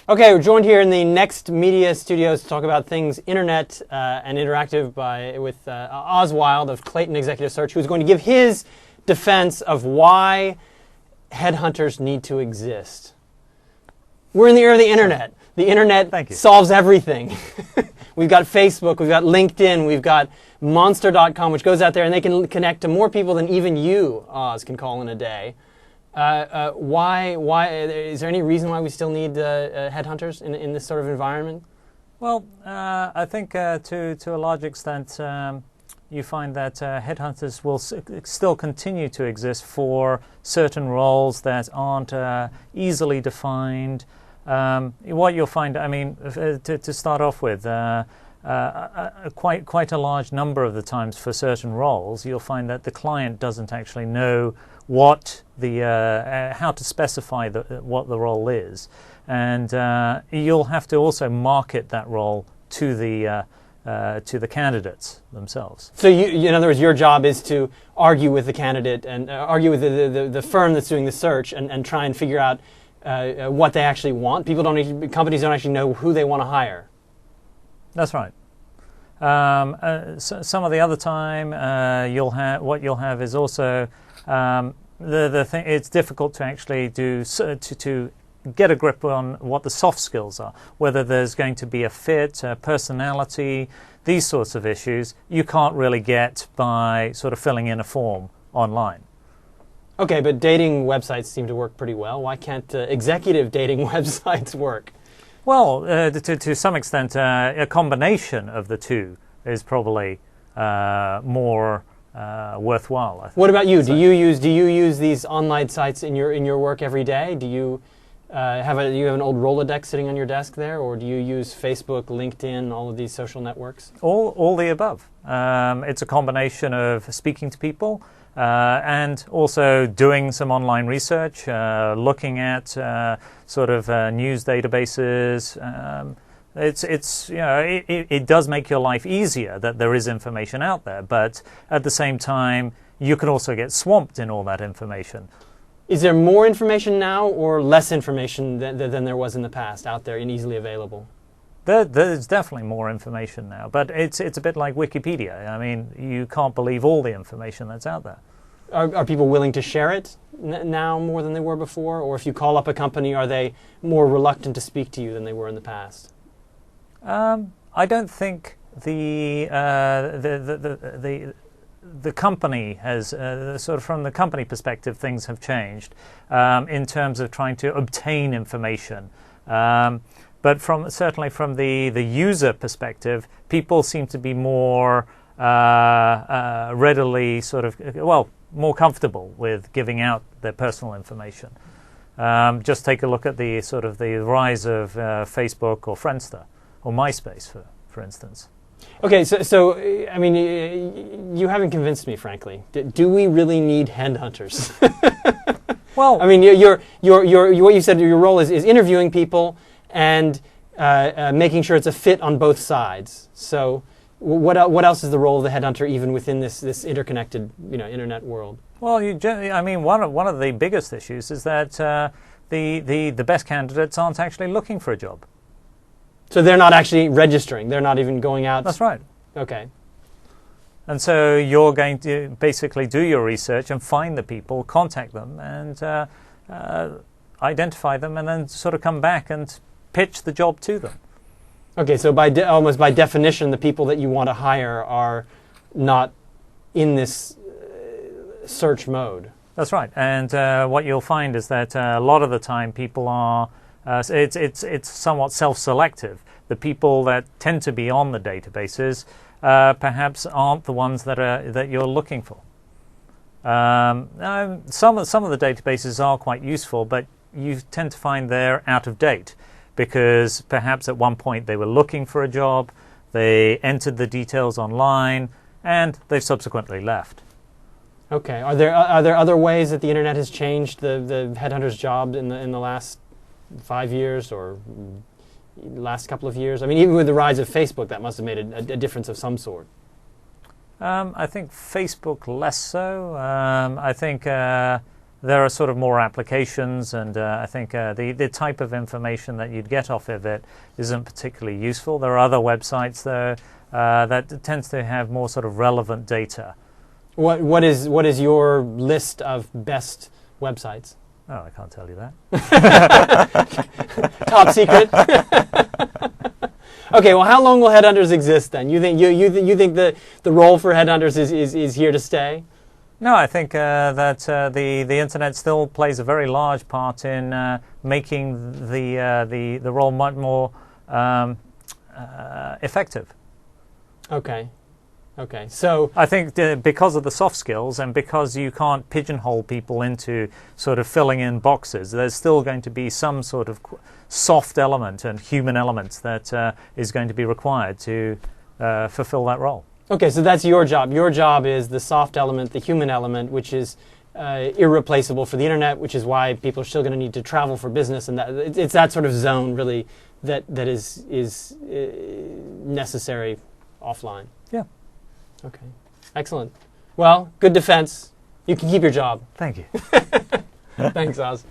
Okay, we're joined here in the Next Media Studios to talk about things internet and interactive with Oz Wilde of Clayton Executive Search, who's going to give his defense of why headhunters need to exist. We're in the era of the internet. The internet solves everything. We've got Facebook, we've got LinkedIn, we've got Monster.com, which goes out there and they can connect to more people than even you, Oz, can call in a day. Why is there any reason why we still need headhunters in this sort of environment? Well, I think to a large extent you find that headhunters will still continue to exist for certain roles that aren't easily defined. What you'll find, I mean, to start off with, quite a large number of the times for certain roles, you'll find that the client doesn't actually know what how to specify what the role is, and you'll have to also market that role to the candidates themselves. So, in other words, your job is to argue with the candidate and argue with the firm that's doing the search and try and figure out what they actually want. Companies don't actually know who they want to hire. That's right. Some of the other time, what you'll have is also the thing. It's difficult to actually to get a grip on what the soft skills are, whether there's going to be a fit, personality, these sorts of issues. You can't really get by sort of filling in a form online. Okay, but dating websites seem to work pretty well. Why can't executive dating websites work? Well, to some extent, a combination of the two is probably more worthwhile, I think. What about you? Do you use these online sites in your work every day? Do you have an old Rolodex sitting on your desk there, or do you use Facebook, LinkedIn, all of these social networks? All the above. It's a combination of speaking to people and also doing some online research, looking at sort of news databases. It does make your life easier that there is information out there, but at the same time, you can also get swamped in all that information. Is there more information now or less information than there was in the past out there and easily available? There's definitely more information now, but it's a bit like Wikipedia. I mean, you can't believe all the information that's out there. Are people willing to share it now more than they were before? Or if you call up a company, are they more reluctant to speak to you than they were in the past? I don't think the company has sort of from the company perspective, things have changed in terms of trying to obtain information. But certainly from the user perspective, people seem to be more readily more comfortable with giving out their personal information. Just take a look at the rise of Facebook or Friendster or MySpace, for instance. Okay, so I mean, you haven't convinced me, frankly. Do we really need headhunters? Well, I mean, what you said, your role is interviewing people and making sure it's a fit on both sides. So, what else is the role of the headhunter, even within this interconnected, internet world? Well, one of the biggest issues is that the best candidates aren't actually looking for a job. So they're not actually registering. They're not even going out. That's right. Okay. And so you're going to basically do your research and find the people, contact them, and identify them, and then sort of come back and pitch the job to them. Okay, so almost by definition, the people that you want to hire are not in this search mode. That's right. And what you'll find is that a lot of the time people are it's somewhat self-selective. The people that tend to be on the databases perhaps aren't the ones that you're looking for. Some of the databases are quite useful, but you tend to find they're out of date because perhaps at one point they were looking for a job, they entered the details online, and they've subsequently left. Okay. Are there other ways that the internet has changed the headhunter's job in the last 5 years or last couple of years? I mean, even with the rise of Facebook, that must have made a difference of some sort. I think Facebook less so. I think there are sort of more applications, and I think the type of information that you'd get off of it isn't particularly useful. There are other websites, though, that tends to have more sort of relevant data. What is your list of best websites? Oh, I can't tell you that. Top secret. Okay, well, how long will headhunters exist then? You think the role for headhunters is here to stay? No, I think that the internet still plays a very large part in making the role much more effective. Okay. Okay. So I think because of the soft skills and because you can't pigeonhole people into sort of filling in boxes, there's still going to be some sort of soft element and human element that is going to be required to fulfill that role. Okay, so that's your job. Your job is the soft element, the human element, which is irreplaceable for the internet, which is why people are still going to need to travel for business, and that it's that sort of zone really that is necessary offline. Yeah. Okay. Excellent. Well, good defense. You can keep your job. Thank you. Thanks, Oz.